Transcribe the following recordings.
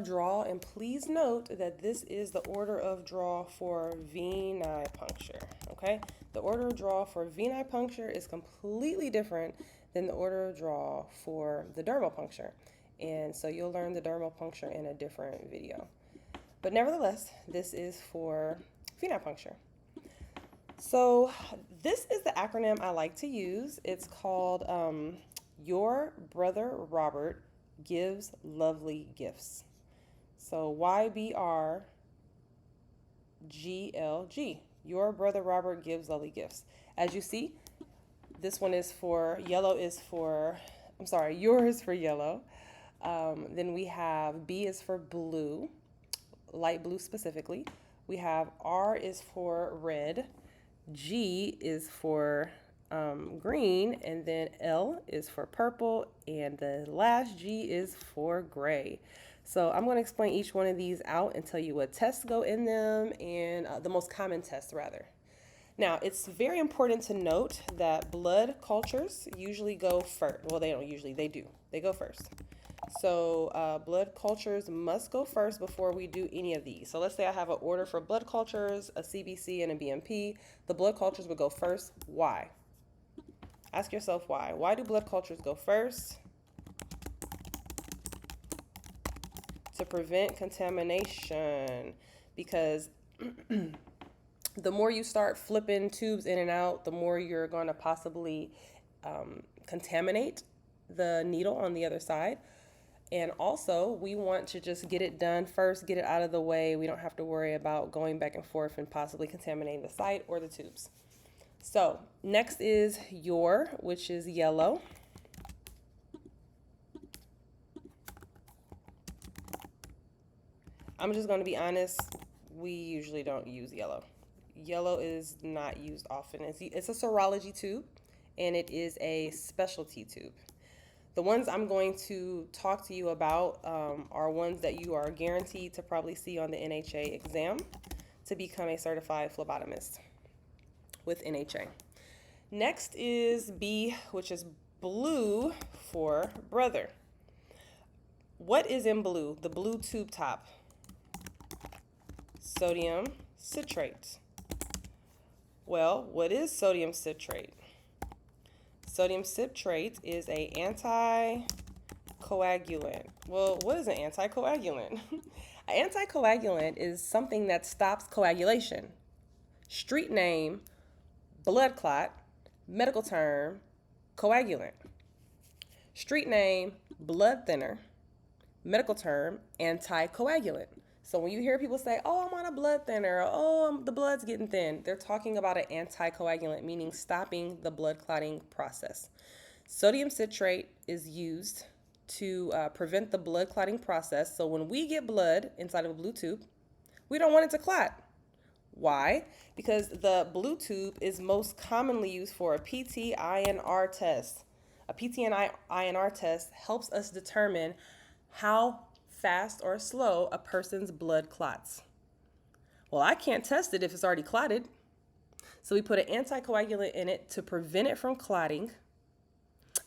Draw, and please note that this is the order of draw for venipuncture. Okay, the order of draw for venipuncture is completely different than the order of draw for the dermal puncture, and so you'll learn the dermal puncture in a different video. But nevertheless, this is for venipuncture. So this is the acronym I like to use. It's called Your Brother Robert Gives Lovely Gifts. So YBRGLG. Your Brother Robert Gives Lovely Gifts. As you see, this one is for yellow is for, I'm sorry, yours for yellow. Then we have B is for blue, light blue specifically. We have R is for red. G is for green, and then L is for purple, and the last G is for gray. So I'm going to explain each one of these out and tell you what tests go in them and the most common tests rather. Now, it's very important to note that blood cultures usually go first. Well, they don't usually, they do. They go first. So blood cultures must go first before we do any of these. So let's say I have an order for blood cultures, a CBC, and a BMP. The blood cultures would go first. Why? Ask yourself why. Why do blood cultures go first? To prevent contamination. Because the more you start flipping tubes in and out, the more you're going to possibly contaminate the needle on the other side. And also, we want to just get it done first, get it out of the way. We don't have to worry about going back and forth and possibly contaminating the site or the tubes. So next is your, which is yellow. I'm just going to be honest, we usually don't use yellow. Yellow is not used often. It's a serology tube, and it is a specialty tube. The ones I'm going to talk to you about are ones that you are guaranteed to probably see on the NHA exam to become a certified phlebotomist with NHA. Next is B, which is blue for brother. What is in blue? The blue tube top. Sodium citrate. Well, what is sodium citrate? Sodium citrate is an anticoagulant. Well, what is an anticoagulant? An anticoagulant is something that stops coagulation. Street name, blood clot. Medical term, coagulant. Street name, blood thinner. Medical term, anticoagulant. So when you hear people say, oh, I'm on a blood thinner, or, oh, the blood's getting thin, they're talking about an anticoagulant, meaning stopping the blood clotting process. Sodium citrate is used to prevent the blood clotting process. So when we get blood inside of a blue tube, we don't want it to clot. Why? Because the blue tube is most commonly used for a PT-INR test. A PT-INR test helps us determine how fast or slow a person's blood clots. Well, I can't test it if it's already clotted. So we put an anticoagulant in it to prevent it from clotting.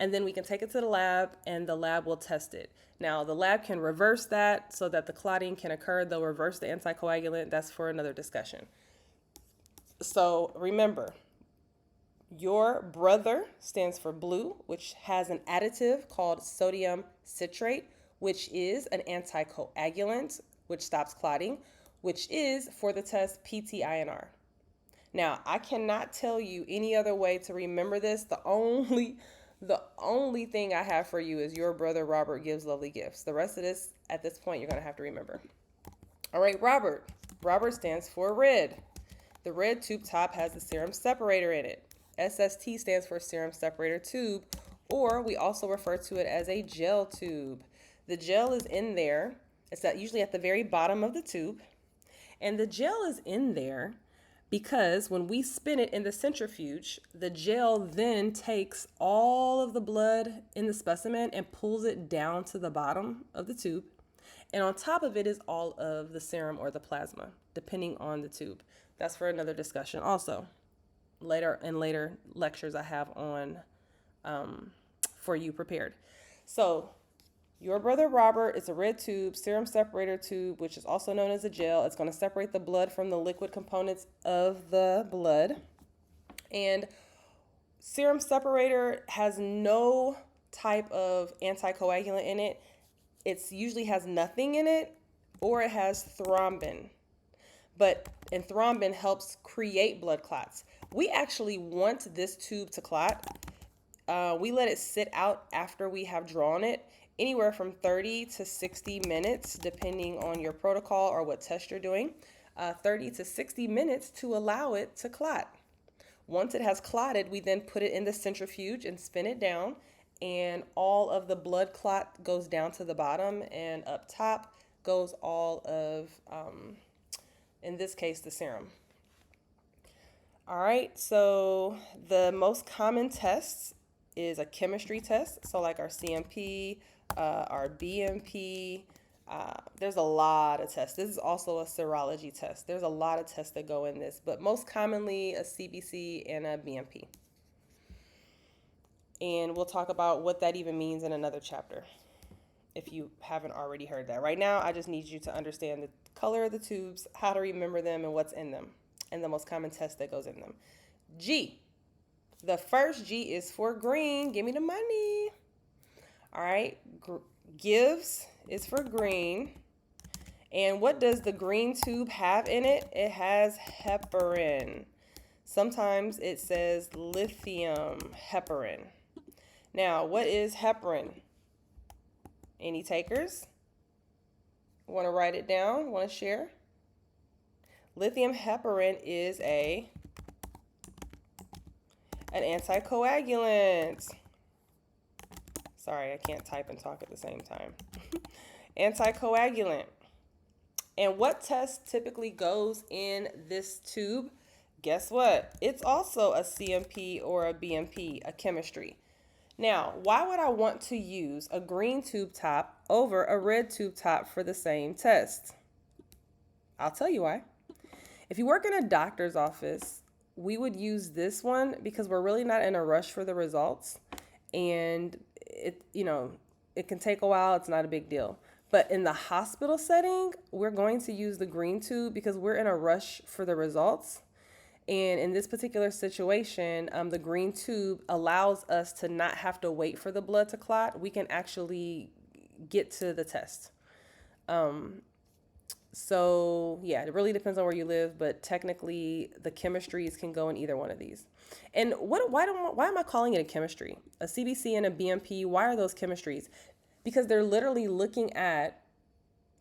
And then we can take it to the lab and the lab will test it. Now, the lab can reverse that so that the clotting can occur. They'll reverse the anticoagulant. That's for another discussion. So remember, your brother stands for blue, which has an additive called sodium citrate, which is an anticoagulant, which stops clotting, which is for the test PT-INR. Now, I cannot tell you any other way to remember this. The only thing I have for you is your brother Robert gives lovely gifts. The rest of this, at this point, you're going to have to remember. All right, Robert. Robert stands for red. The red tube top has the serum separator in it. SST stands for serum separator tube, or we also refer to it as a gel tube. The gel is in there. It's usually at the very bottom of the tube. And the gel is in there because when we spin it in the centrifuge, the gel then takes all of the blood in the specimen and pulls it down to the bottom of the tube. And on top of it is all of the serum or the plasma, depending on the tube. That's for another discussion also. Later lectures I have on for you prepared. So Your brother Robert is a red tube, serum separator tube, which is also known as a gel. It's going to separate the blood from the liquid components of the blood. And serum separator has no type of anticoagulant in it. It usually has nothing in it, or it has thrombin. And thrombin helps create blood clots. We actually want this tube to clot. We let it sit out after we have drawn it, anywhere from 30 to 60 minutes, depending on your protocol or what test you're doing. 30 to 60 minutes to allow it to clot. Once it has clotted, we then put it in the centrifuge and spin it down, and all of the blood clot goes down to the bottom, and up top goes all of, in this case, the serum. All right, so the most common tests is a chemistry test, so like our CMP, our BMP. There's a lot of tests. This is also a serology test. There's a lot of tests that go in this, but most commonly a CBC and a BMP. And we'll talk about what that even means in another chapter, if you haven't already heard that. Right now, I just need you to understand the color of the tubes, how to remember them, and what's in them, and the most common test that goes in them. G. The first G is for green. Give me the money. All right. Gives is for green. And what does the green tube have in it? It has heparin. Sometimes it says lithium heparin. Now, what is heparin? Any takers? Want to write it down? Want to share? Lithium heparin is an anticoagulant. Sorry, I can't type and talk at the same time. Anticoagulant. And what test typically goes in this tube? Guess what? It's also a CMP or a BMP, a chemistry. Now, why would I want to use a green tube top over a red tube top for the same test? I'll tell you why. If you work in a doctor's office, we would use this one because we're really not in a rush for the results, and it can take a while. It's not a big deal. But in the hospital setting, we're going to use the green tube because we're in a rush for the results. And in this particular situation, the green tube allows us to not have to wait for the blood to clot. We can actually get to the test. So yeah, it really depends on where you live, but technically the chemistries can go in either one of these. And why am I calling it a chemistry? A CBC and a BMP, why are those chemistries? Because they're literally looking at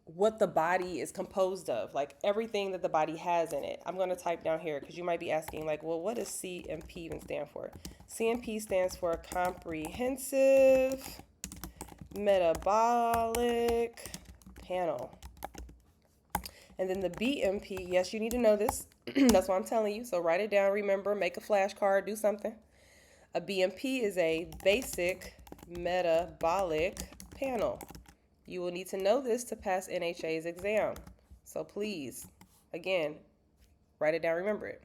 what the body is composed of, like everything that the body has in it. I'm going to type down here because you might be asking, like, well, what does CMP even stand for? CMP stands for comprehensive metabolic panel. And then the BMP, yes, you need to know this. That's why I'm telling you. So write it down, remember, make a flashcard, do something. A BMP is a basic metabolic panel. You will need to know this to pass NHA's exam. So please, again, write it down, remember it.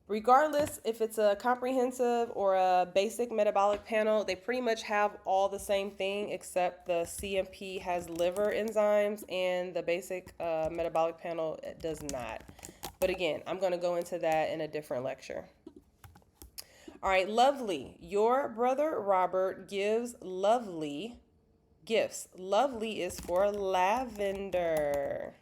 Regardless if it's a comprehensive or a basic metabolic panel, they pretty much have all the same thing, except the CMP has liver enzymes and the basic metabolic panel does not. But again, I'm going to go into that in a different lecture. All right, lovely. Your brother Robert gives lovely gifts. Lovely is for lavender.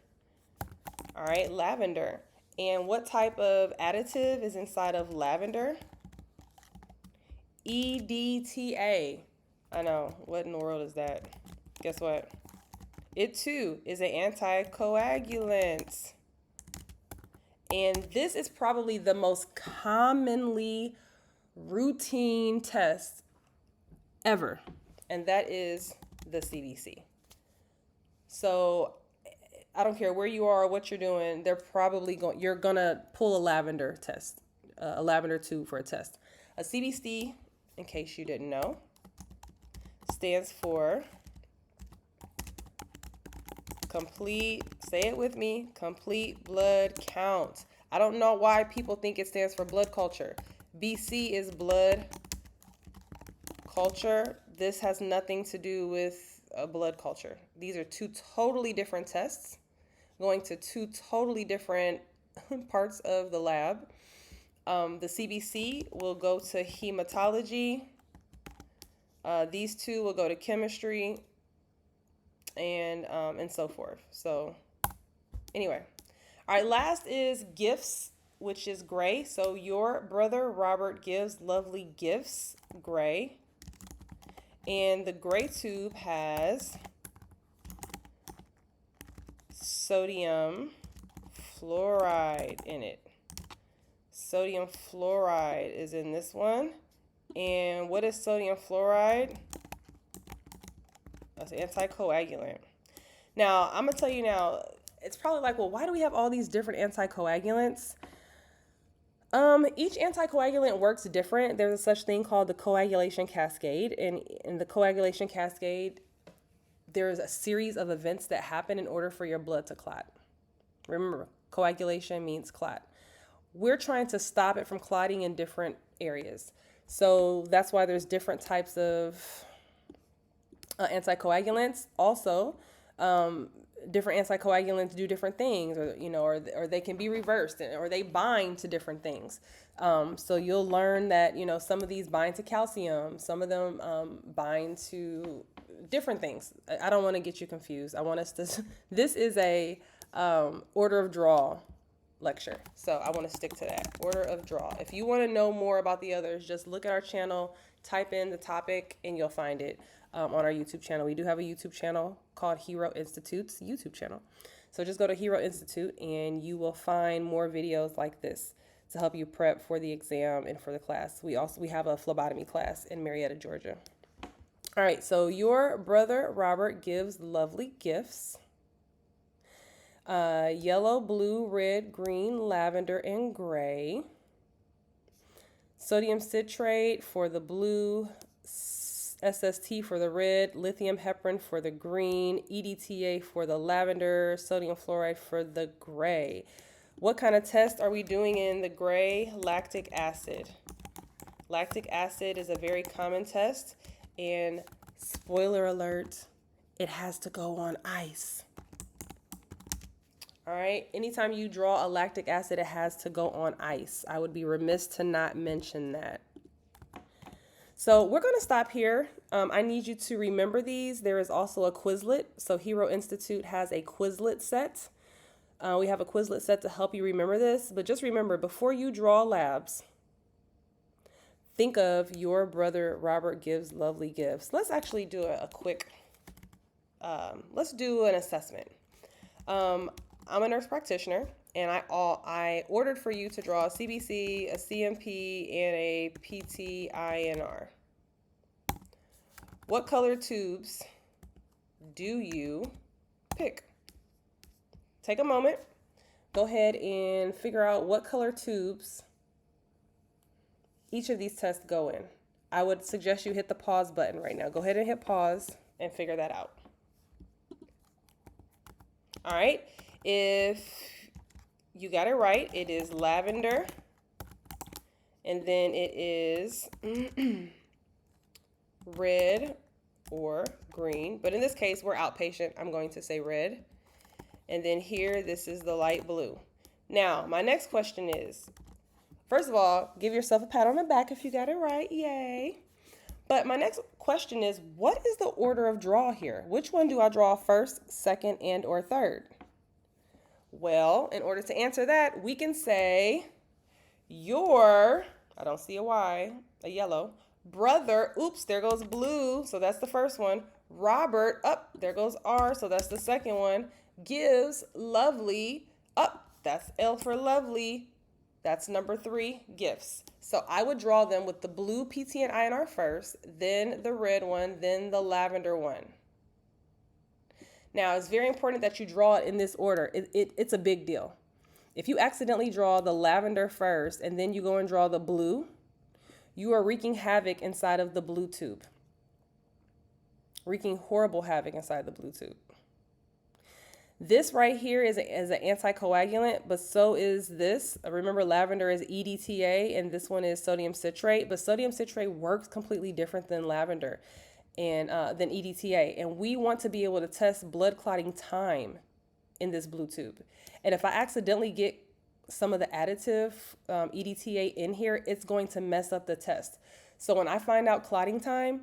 All right, lavender. And what type of additive is inside of lavender? EDTA. I know, what in the world is that? Guess what? It too is an anticoagulant. And this is probably the most commonly routine test ever. And that is the CBC. So I don't care where you are or what you're doing, you're gonna pull a lavender test, a lavender tube for a test. A CBC, in case you didn't know, stands for complete, say it with me, complete blood count. I don't know why people think it stands for blood culture. BC is blood culture. This has nothing to do with a blood culture. These are two totally different tests going to two totally different parts of the lab. The CBC will go to hematology. These two will go to chemistry and so forth. So anyway, all right, last is gifts, which is gray. So your brother Robert gives lovely gifts, gray. And the gray tube has sodium fluoride in it. Sodium fluoride is in this one. And what is sodium fluoride? That's anticoagulant. Now, I'm going to tell you now, it's probably like, well, why do we have all these different anticoagulants? Each anticoagulant works different. There's a such thing called the coagulation cascade. And in the coagulation cascade, there's a series of events that happen in order for your blood to clot. Remember, coagulation means clot. We're trying to stop it from clotting in different areas. So that's why there's different types of anticoagulants. Also, different anticoagulants do different things, or they can be reversed, or they bind to different things. So you'll learn that, some of these bind to calcium, some of them bind to different things. I don't want to get you confused. I want us to, this is a order of draw lecture. So I want to stick to that order of draw. If you want to know more about the others, just look at our channel, type in the topic, and you'll find it on our YouTube channel. We do have a YouTube channel called Hero Institute's YouTube channel. So just go to Hero Institute and you will find more videos like this to help you prep for the exam and for the class. We have a phlebotomy class in Marietta, Georgia. All right, so your brother Robert gives lovely gifts. Yellow, blue, red, green, lavender, and gray. Sodium citrate for the blue, SST for the red, lithium heparin for the green, EDTA for the lavender, sodium fluoride for the gray. What kind of test are we doing in the gray? Lactic acid. Lactic acid is a very common test, and spoiler alert, it has to go on ice. All right, anytime you draw a lactic acid, it has to go on ice. I would be remiss to not mention that. So we're going to stop here. I need you to remember these. There is also a Quizlet. So Hero Institute has a Quizlet set. We have a Quizlet set to help you remember this. But just remember, before you draw labs, think of your brother Robert gives lovely gifts. Let's actually do a quick, let's do an assessment. I'm a nurse practitioner, and I ordered for you to draw a CBC, a CMP, and a PT-INR. What color tubes do you pick? Take a moment. Go ahead and figure out what color tubes each of these tests go in. I would suggest you hit the pause button right now. Go ahead and hit pause and figure that out. All right. If you got it right, it is lavender, and then it is red or green. But in this case, we're outpatient. I'm going to say red. And then here, this is the light blue. Now, my next question is, first of all, give yourself a pat on the back if you got it right. Yay. But my next question is, what is the order of draw here? Which one do I draw first, second, and or third? Well, in order to answer that, we can say your, I don't see a Y, a yellow, brother, oops, there goes blue, so that's the first one. Robert, up, there goes R, so that's the second one. Gives lovely, up, that's L for lovely, that's number 3, gifts. So I would draw them with the blue PT and INR first, then the red one, then the lavender one. Now, it's very important that you draw it in this order. It's a big deal. If you accidentally draw the lavender first and then you go and draw the blue, you are wreaking havoc inside of the blue tube. Wreaking horrible havoc inside the blue tube. This right here is an anticoagulant, but so is this. Remember, lavender is EDTA, and this one is sodium citrate. But sodium citrate works completely different than lavender. and than EDTA. And we want to be able to test blood clotting time in this blue tube. And if I accidentally get some of the additive EDTA in here, it's going to mess up the test. So when I find out clotting time,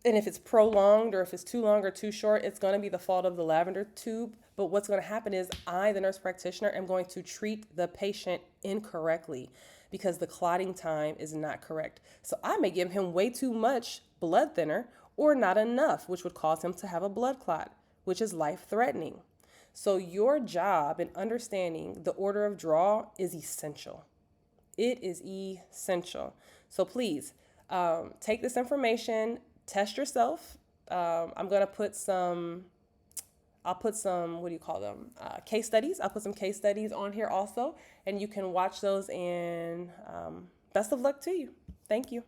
and if it's prolonged or if it's too long or too short, it's going to be the fault of the lavender tube. But what's going to happen is I, the nurse practitioner, am going to treat the patient incorrectly because the clotting time is not correct. So I may give him way too much blood thinner or not enough, which would cause him to have a blood clot, which is life-threatening. So your job in understanding the order of draw is essential. It is essential. So please take this information, test yourself. I'm going to put some, I'll put some, what do you call them? Case studies. I'll put some case studies on here also, and you can watch those, and best of luck to you. Thank you.